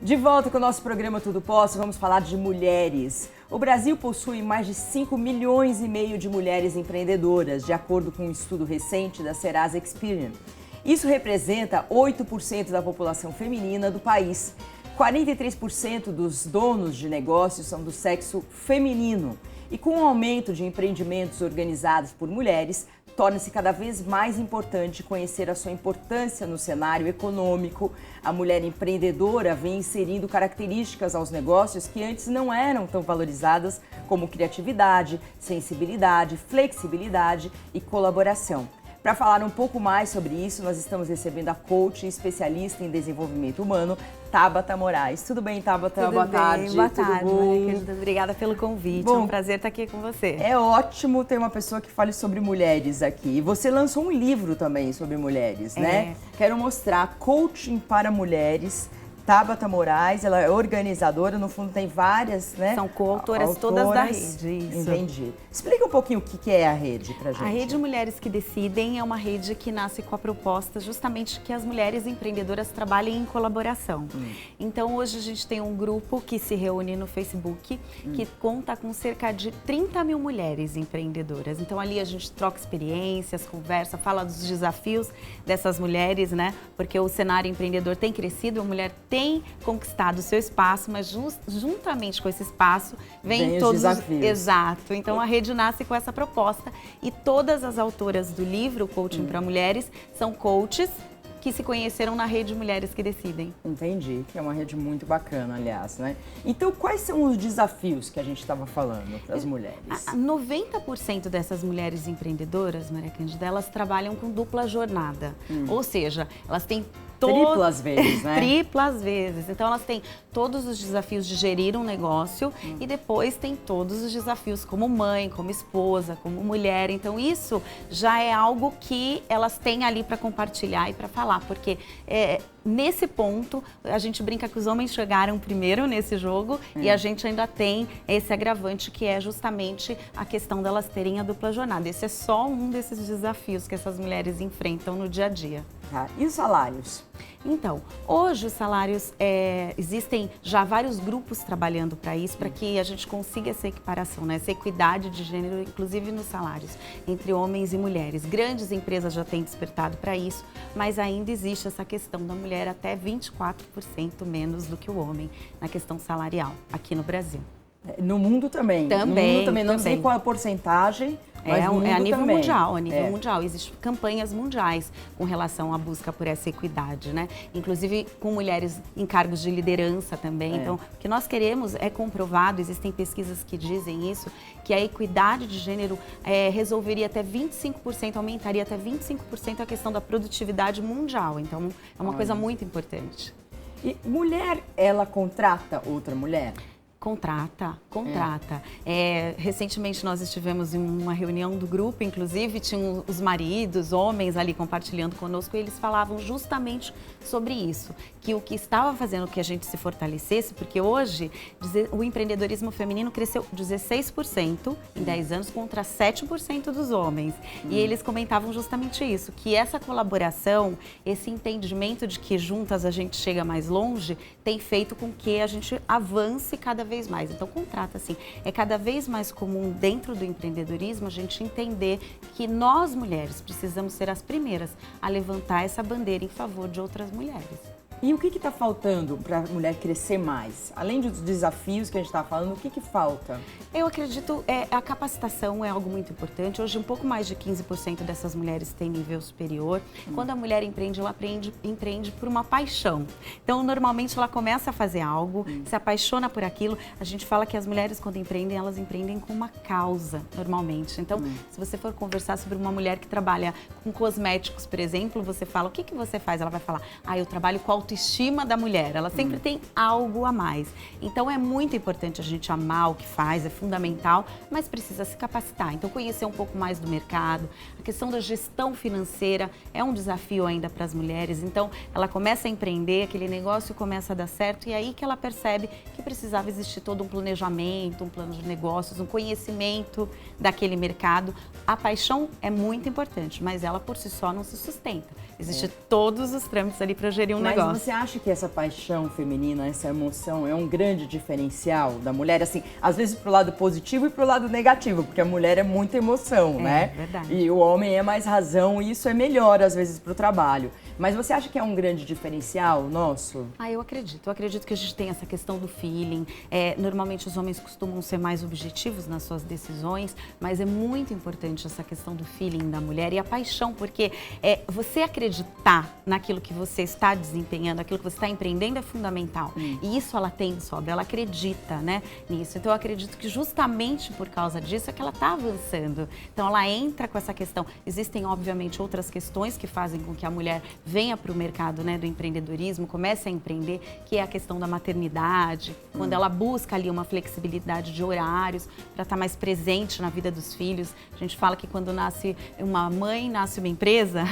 De volta com o nosso programa Tudo Posso, vamos falar de mulheres. O Brasil possui mais de 5,5 milhões de mulheres empreendedoras, de acordo com um estudo recente da Serasa Experian. Isso representa 8% da população feminina do país. 43% dos donos de negócios são do sexo feminino. E com o aumento de empreendimentos organizados por mulheres, torna-se cada vez mais importante conhecer a sua importância no cenário econômico. A mulher empreendedora vem inserindo características aos negócios que antes não eram tão valorizadas, como criatividade, sensibilidade, flexibilidade e colaboração. Para falar um pouco mais sobre isso, nós estamos recebendo a coach e especialista em desenvolvimento humano, Tabata Moraes. Tudo bem, Tabata? Boa tarde. Boa tarde, Maria querida. Obrigada pelo convite. Bom, é um prazer estar aqui com você. É ótimo ter uma pessoa que fale sobre mulheres aqui. E você lançou um livro também sobre mulheres, né? Quero mostrar Coaching para Mulheres. Tabata Moraes, ela é organizadora, no fundo tem várias, né? São coautoras todas da rede, isso. Entendi. Explica um pouquinho o que é a rede pra gente. A Rede Mulheres que Decidem é uma rede que nasce com a proposta justamente que as mulheres empreendedoras trabalhem em colaboração. Então hoje a gente tem um grupo que se reúne no Facebook, que conta com cerca de 30 mil mulheres empreendedoras. Então ali a gente troca experiências, conversa, fala dos desafios dessas mulheres, né? Porque o cenário empreendedor tem crescido, a mulher tem conquistado o seu espaço, mas juntamente com esse espaço vem todos os desafios. Exato. Então a rede nasce com essa proposta e todas as autoras do livro Coaching para Mulheres são coaches que se conheceram na Rede Mulheres que Decidem. Entendi, que é uma rede muito bacana, aliás, né? Então, quais são os desafios que a gente estava falando para as mulheres? 90% dessas mulheres empreendedoras, Maria Cândida, elas trabalham com dupla jornada. Ou seja, elas têm triplas vezes, né? Triplas vezes. Então, elas têm todos os desafios de gerir um negócio e depois tem todos os desafios como mãe, como esposa, como mulher. Então, isso já é algo que elas têm ali para compartilhar e para falar, porque nesse ponto, a gente brinca que os homens chegaram primeiro nesse jogo e a gente ainda tem esse agravante que é justamente a questão delas terem a dupla jornada. Esse é só um desses desafios que essas mulheres enfrentam no dia a dia. Tá. E os salários? Então, hoje os salários, existem já vários grupos trabalhando para isso, para que a gente consiga essa equiparação, né? Essa equidade de gênero, inclusive nos salários, entre homens e mulheres. Grandes empresas já têm despertado para isso, mas ainda existe essa questão da mulher até 24% menos do que o homem na questão salarial aqui no Brasil. No mundo também? Também. No mundo também, não sei qual é a porcentagem. É a nível também. mundial, mundial. Existem campanhas mundiais com relação à busca por essa equidade, né? Inclusive com mulheres em cargos de liderança também. Então, o que nós queremos é comprovado, existem pesquisas que dizem isso, que a equidade de gênero resolveria até 25%, aumentaria até 25% a questão da produtividade mundial. Então, é uma coisa muito importante. E mulher, ela contrata outra mulher? Contrata. Recentemente nós estivemos em uma reunião do grupo, inclusive tinham os maridos, homens ali compartilhando conosco e eles falavam justamente sobre isso, que o que estava fazendo que a gente se fortalecesse, porque hoje o empreendedorismo feminino cresceu 16% em 10 anos contra 7% dos homens. E eles comentavam justamente isso, que essa colaboração, esse entendimento de que juntas a gente chega mais longe, tem feito com que a gente avance cada vez mais. Então, contrata assim. É cada vez mais comum dentro do empreendedorismo a gente entender que nós mulheres precisamos ser as primeiras a levantar essa bandeira em favor de outras mulheres. E o que está faltando para a mulher crescer mais? Além dos desafios que a gente está falando, o que falta? Eu acredito a capacitação é algo muito importante. Hoje, um pouco mais de 15% dessas mulheres têm nível superior. Quando a mulher empreende, ela empreende por uma paixão. Então, normalmente, ela começa a fazer algo, se apaixona por aquilo. A gente fala que as mulheres, quando empreendem, elas empreendem com uma causa, normalmente. Então, se você for conversar sobre uma mulher que trabalha com cosméticos, por exemplo, você fala, o que você faz? Ela vai falar, eu trabalho com autoestima da mulher. Ela sempre tem algo a mais. Então, é muito importante a gente amar o que faz, é fundamental, mas precisa se capacitar. Então, conhecer um pouco mais do mercado. A questão da gestão financeira é um desafio ainda para as mulheres. Então, ela começa a empreender, aquele negócio começa a dar certo e é aí que ela percebe que precisava existir todo um planejamento, um plano de negócios, um conhecimento daquele mercado. A paixão é muito importante, mas ela por si só não se sustenta. Existem todos os trâmites ali para gerir um negócio. Mas você acha que essa paixão feminina, essa emoção, é um grande diferencial da mulher? Assim, às vezes pro lado positivo e pro lado negativo, porque a mulher é muita emoção, né? É verdade. E o homem é mais razão e isso é melhor, às vezes, pro trabalho. Mas você acha que é um grande diferencial nosso? Eu acredito. Eu acredito que a gente tem essa questão do feeling. Normalmente os homens costumam ser mais objetivos nas suas decisões, mas é muito importante essa questão do feeling da mulher e a paixão, porque você acreditar naquilo que você está desempenhando, aquilo que você está empreendendo é fundamental. E isso ela tem de sobra, ela acredita, né, nisso. Então eu acredito que justamente por causa disso é que ela está avançando. Então ela entra com essa questão. Existem, obviamente, outras questões que fazem com que a mulher venha para o mercado, né, do empreendedorismo, comece a empreender, que é a questão da maternidade, quando ela busca ali uma flexibilidade de horários para estar mais presente na vida dos filhos. A gente fala que quando nasce uma mãe, nasce uma empresa,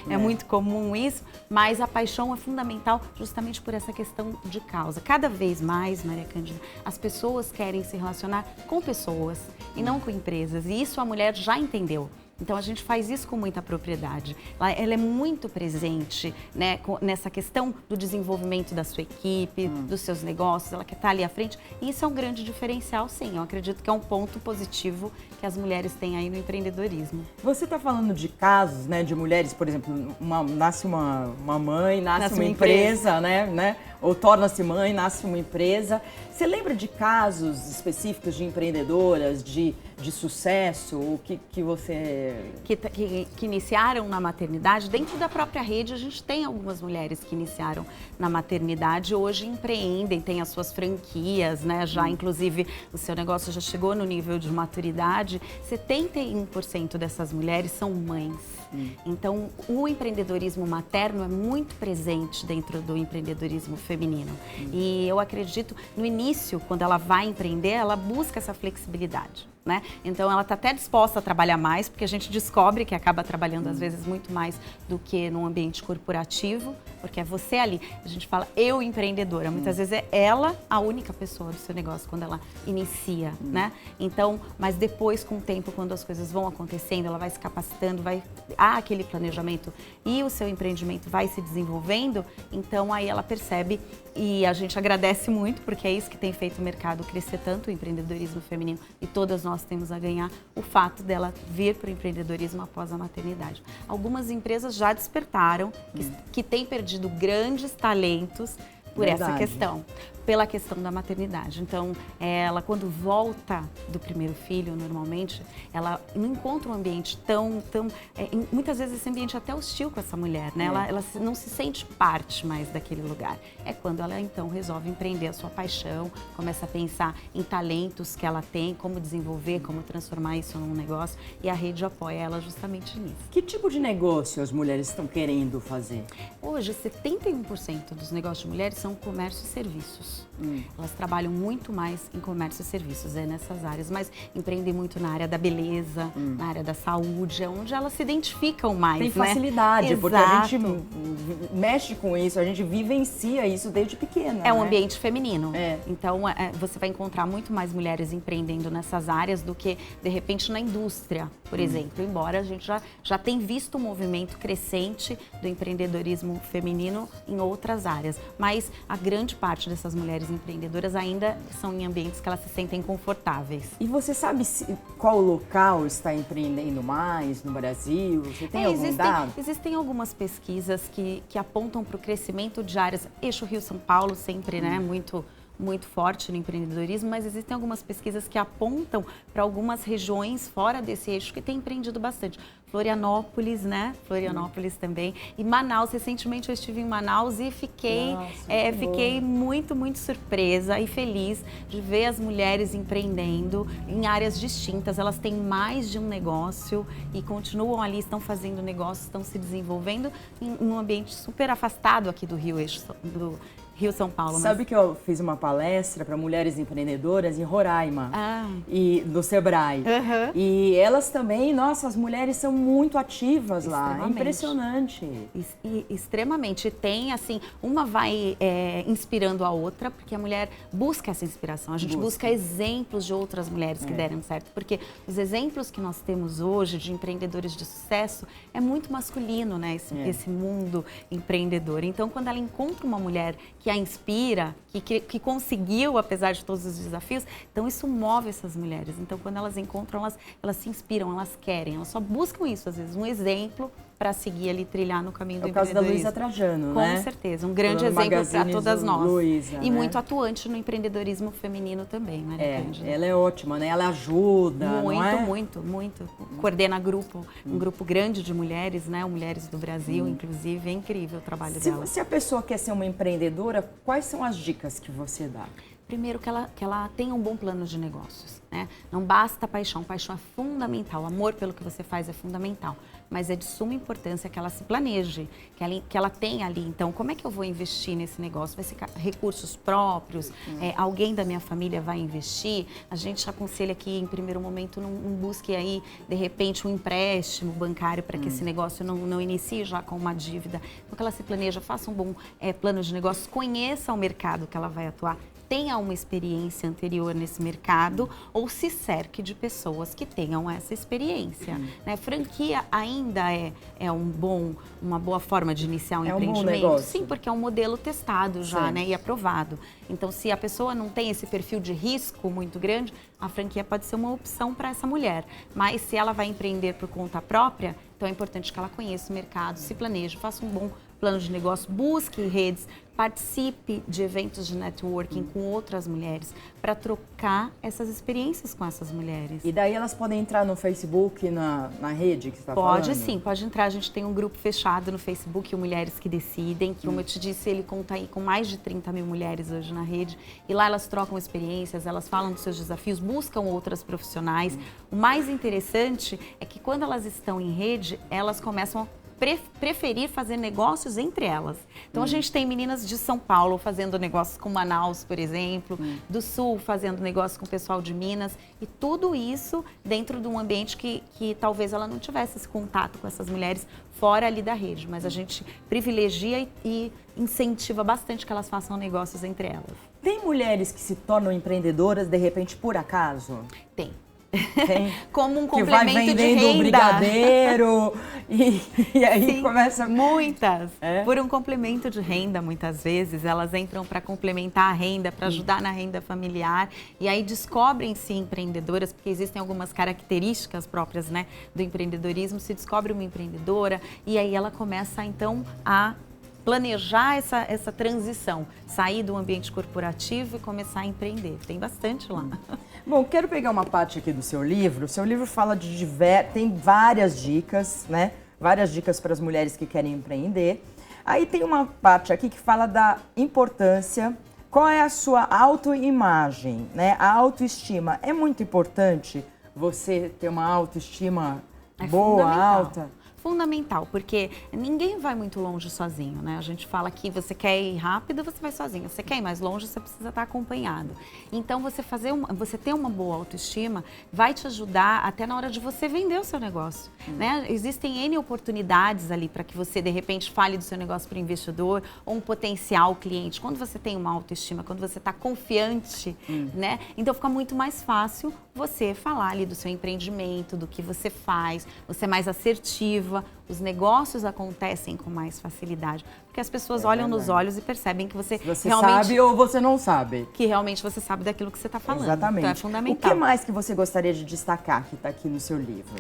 é muito comum isso, mas a paixão é fundamental justamente por essa questão de causa. Cada vez mais, Maria Cândida, as pessoas querem se relacionar com pessoas e não com empresas, e isso a mulher já entendeu. Então a gente faz isso com muita propriedade. Ela é muito presente, né, nessa questão do desenvolvimento da sua equipe, dos seus negócios, ela quer estar ali à frente. E isso é um grande diferencial, sim. Eu acredito que é um ponto positivo que as mulheres têm aí no empreendedorismo. Você está falando de casos, né, de mulheres, por exemplo, nasce uma mãe, nasce uma empresa, né? Ou torna-se mãe, nasce uma empresa. Você lembra de casos específicos de empreendedoras, de sucesso, o que você... Que iniciaram na maternidade? Dentro da própria rede, a gente tem algumas mulheres que iniciaram na maternidade, hoje empreendem, têm as suas franquias, né? Já, inclusive, o seu negócio já chegou no nível de maturidade. 71% dessas mulheres são mães. Então, o empreendedorismo materno é muito presente dentro do empreendedorismo feminino. E eu acredito, no início, quando ela vai empreender, ela busca essa flexibilidade, né? Então, ela está até disposta a trabalhar mais, porque a gente descobre que acaba trabalhando, às vezes, muito mais do que num ambiente corporativo, porque é você ali. A gente fala, eu empreendedora. Muitas vezes é ela a única pessoa do seu negócio quando ela inicia, né? Então, mas depois, com o tempo, quando as coisas vão acontecendo, ela vai se capacitando, há aquele planejamento e o seu empreendimento vai se desenvolvendo, então aí ela percebe, e a gente agradece muito, porque é isso que tem feito o mercado crescer tanto, o empreendedorismo feminino, e todas nós temos a ganhar o fato dela vir para o empreendedorismo após a maternidade. Algumas empresas já despertaram, que têm perdido grandes talentos por essa questão, pela questão da maternidade. Então, ela quando volta do primeiro filho, normalmente, ela não encontra um ambiente muitas vezes esse ambiente é até hostil com essa mulher, né? Ela não se sente parte mais daquele lugar. É quando ela, então, resolve empreender a sua paixão, começa a pensar em talentos que ela tem, como desenvolver, como transformar isso num negócio, e a rede apoia ela justamente nisso. Que tipo de negócio as mulheres estão querendo fazer? Hoje, 71% dos negócios de mulheres são comércio e serviços. Elas trabalham muito mais em comércio e serviços, nessas áreas, mas empreendem muito na área da beleza, na área da saúde, onde elas se identificam mais, Tem facilidade, porque a gente mexe com isso, a gente vivencia isso desde pequena. É um ambiente feminino. Então, você vai encontrar muito mais mulheres empreendendo nessas áreas do que, de repente, na indústria, por exemplo. Embora a gente já tem visto um movimento crescente do empreendedorismo feminino em outras áreas. Mas a grande parte dessas mulheres empreendedoras ainda são em ambientes que elas se sentem confortáveis. E você sabe qual local está empreendendo mais no Brasil? Você tem algum dado? Existem algumas pesquisas que apontam para o crescimento de áreas, eixo Rio-São Paulo sempre, né, muito forte no empreendedorismo, mas existem algumas pesquisas que apontam para algumas regiões fora desse eixo que têm empreendido bastante. Florianópolis, né? Florianópolis também. E Manaus, recentemente eu estive em Manaus e fiquei muito, muito surpresa e feliz de ver as mulheres empreendendo em áreas distintas. Elas têm mais de um negócio e continuam ali, estão fazendo negócios, estão se desenvolvendo em um ambiente super afastado aqui do Rio, Rio, São Paulo. Sabe que eu fiz uma palestra para mulheres empreendedoras em Roraima, e no Sebrae. E elas também, nossa, as mulheres são muito ativas lá, é impressionante. Extremamente. Tem, assim, uma vai inspirando a outra, porque a mulher busca essa inspiração. A gente busca exemplos de outras mulheres que deram certo, porque os exemplos que nós temos hoje de empreendedores de sucesso é muito masculino, né? Esse mundo empreendedor. Então, quando ela encontra uma mulher que a inspira, que conseguiu, apesar de todos os desafios, então isso move essas mulheres. Então, quando elas encontram, elas se inspiram, elas querem, elas só buscam isso, às vezes, um exemplo para seguir ali, trilhar no caminho do empreendedorismo. É o caso da Luísa Trajano, né? Com certeza, um grande exemplo para todas nós. Luísa, e muito atuante no empreendedorismo feminino também, né? Ela é ótima, né? Ela ajuda, muito. Coordena um grupo grande de mulheres, né? Mulheres do Brasil, inclusive. É incrível o trabalho dela. Se a pessoa quer ser uma empreendedora, quais são as dicas que você dá? Primeiro, que ela tenha um bom plano de negócios, né? Não basta paixão é fundamental, amor pelo que você faz é fundamental, mas é de suma importância que ela se planeje, que ela tenha ali, então, como é que eu vou investir nesse negócio? Vai ser recursos próprios? Alguém da minha família vai investir? A gente aconselha que, em primeiro momento, não busque aí, de repente, um empréstimo bancário para que esse negócio não inicie já com uma dívida. Então, que ela se planeja, faça um bom plano de negócios, conheça o mercado que ela vai atuar, tenha uma experiência anterior nesse mercado ou se cerque de pessoas que tenham essa experiência. Né? Franquia ainda é uma boa forma de iniciar um empreendimento? Bom negócio. Sim, porque é um modelo testado já, né, e aprovado. Então, se a pessoa não tem esse perfil de risco muito grande, a franquia pode ser uma opção para essa mulher. Mas se ela vai empreender por conta própria, então é importante que ela conheça o mercado, se planeje, faça um bom plano de negócio, busque redes, participe de eventos de networking com outras mulheres para trocar essas experiências com essas mulheres. E daí elas podem entrar no Facebook, na rede que você está falando? Pode sim, pode entrar. A gente tem um grupo fechado no Facebook, o Mulheres que Decidem, que, como eu te disse, ele conta aí com mais de 30 mil mulheres hoje na rede. E lá elas trocam experiências, elas falam dos seus desafios, buscam outras profissionais. O mais interessante é que quando elas estão em rede, elas começam a preferir fazer negócios entre elas. Então, a gente tem meninas de São Paulo fazendo negócios com Manaus, por exemplo, do Sul fazendo negócios com o pessoal de Minas, e tudo isso dentro de um ambiente que talvez ela não tivesse esse contato com essas mulheres fora ali da rede, mas a gente privilegia e incentiva bastante que elas façam negócios entre elas. Tem mulheres que se tornam empreendedoras, de repente, por acaso? Tem. Como um complemento de renda. Que vai vendendo um brigadeiro e aí Sim, começa... Muitas. Por um complemento de renda, muitas vezes, elas entram para complementar a renda, para ajudar na renda familiar. E aí descobrem-se empreendedoras, porque existem algumas características próprias, né, do empreendedorismo. Se descobre uma empreendedora e aí ela começa, então, a planejar essa transição, sair do ambiente corporativo e começar a empreender. Tem bastante lá. Bom, quero pegar uma parte aqui do seu livro. O seu livro fala tem várias dicas, né? Várias dicas para as mulheres que querem empreender. Aí tem uma parte aqui que fala da importância, qual é a sua autoimagem, né? A autoestima. É muito importante você ter uma autoestima boa, alta? Fundamental, porque ninguém vai muito longe sozinho, né? A gente fala que você quer ir rápido, você vai sozinho. Você quer ir mais longe, você precisa estar acompanhado. Então, você ter uma boa autoestima vai te ajudar até na hora de você vender o seu negócio, né? Existem N oportunidades ali para que você, de repente, fale do seu negócio para o investidor ou um potencial cliente. Quando você tem uma autoestima, quando você está confiante, né? Então, fica muito mais fácil você falar ali do seu empreendimento, do que você faz, você é mais assertiva, os negócios acontecem com mais facilidade, porque as pessoas olham nos olhos e percebem que você realmente sabe ou você não sabe. Que realmente você sabe daquilo que você está falando. Exatamente. Então é fundamental. O que mais que você gostaria de destacar que está aqui no seu livro?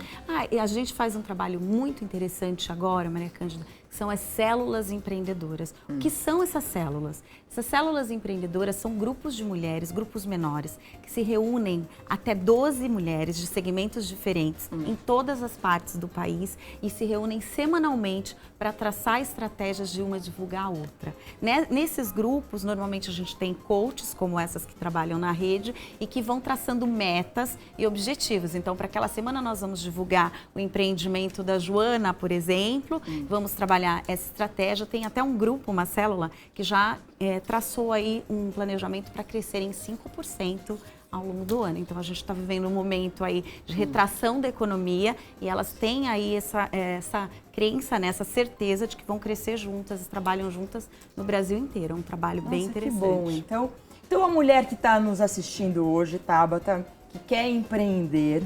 E a gente faz um trabalho muito interessante agora, Maria Cândida, que são as células empreendedoras. O que são essas células? Essas células empreendedoras são grupos de mulheres, grupos menores, que se reúnem até 12 mulheres de segmentos diferentes em todas as partes do país e se reúnem reúnem semanalmente para traçar estratégias de uma divulgar a outra. Nesses grupos, normalmente a gente tem coaches, como essas que trabalham na rede, e que vão traçando metas e objetivos. Então, para aquela semana nós vamos divulgar o empreendimento da Joana, por exemplo, vamos trabalhar essa estratégia. Tem até um grupo, uma célula, que já traçou aí um planejamento para crescer em 5% ao longo do ano. Então, a gente está vivendo um momento aí de retração da economia e elas têm aí essa crença, né, essa certeza de que vão crescer juntas, trabalham juntas no Brasil inteiro. É um trabalho bem interessante. Que bom. Então a mulher que está nos assistindo hoje, Tabata, que quer empreender,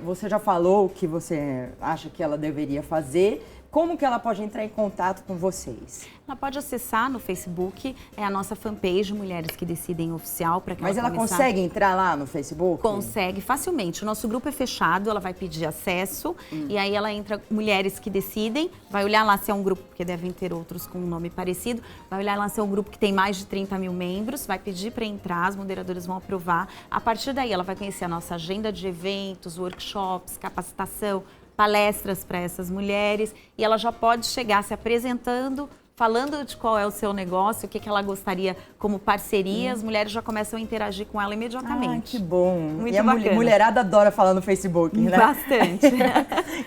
você já falou o que você acha que ela deveria fazer. Como que ela pode entrar em contato com vocês? Ela pode acessar no Facebook, a nossa fanpage Mulheres que Decidem Oficial. Mas ela consegue entrar lá no Facebook? Consegue, facilmente. O nosso grupo é fechado, ela vai pedir acesso e aí ela entra Mulheres que Decidem, vai olhar lá se é um grupo, porque devem ter outros com um nome parecido, vai olhar lá se é um grupo que tem mais de 30 mil membros, vai pedir para entrar, as moderadoras vão aprovar. A partir daí ela vai conhecer a nossa agenda de eventos, workshops, capacitação, palestras para essas mulheres e ela já pode chegar se apresentando, falando de qual é o seu negócio, o que ela gostaria como parceria, as mulheres já começam a interagir com ela imediatamente. Ah, que bom. Muito e a bacana. Mulherada adora falar no Facebook, né? Bastante.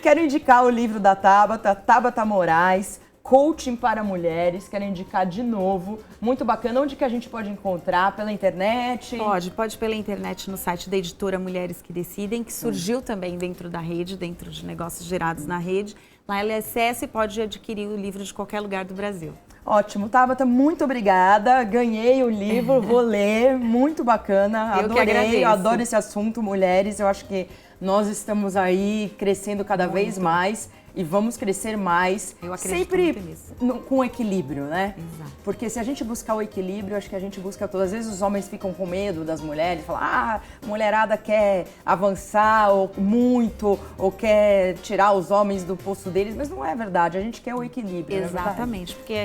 Quero indicar o livro da Tabata Moraes, Coaching para Mulheres, quero indicar de novo, muito bacana. Onde que a gente pode encontrar? Pela internet? Pode pela internet no site da editora Mulheres que Decidem, que surgiu também dentro da rede, dentro de negócios gerados na rede. Lá ela acessa e pode adquirir o livro de qualquer lugar do Brasil. Ótimo, Tabata, muito obrigada. Ganhei o livro, vou ler, muito bacana. Eu que agradeço. Eu adoro esse assunto, mulheres. Eu acho que nós estamos aí crescendo cada vez mais. E vamos crescer mais, eu acredito sempre muito nisso. Com equilíbrio, né? Exato. Porque se a gente buscar o equilíbrio, acho que a gente busca tudo. Às vezes os homens ficam com medo das mulheres, falam, a mulherada quer avançar ou muito, ou quer tirar os homens do posto deles, mas não é verdade, a gente quer o equilíbrio. Exatamente, porque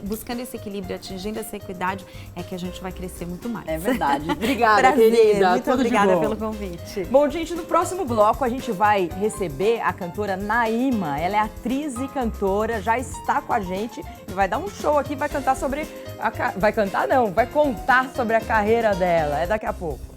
buscando esse equilíbrio, atingindo essa equidade, é que a gente vai crescer muito mais. É verdade. Obrigada, Prazer, querida. muito obrigada pelo convite. Bom, gente, no próximo bloco a gente vai receber a cantora Naima. Ela é atriz e cantora, já está com a gente e vai dar um show aqui, vai cantar sobre... Vai cantar não, vai contar sobre a carreira dela. É daqui a pouco.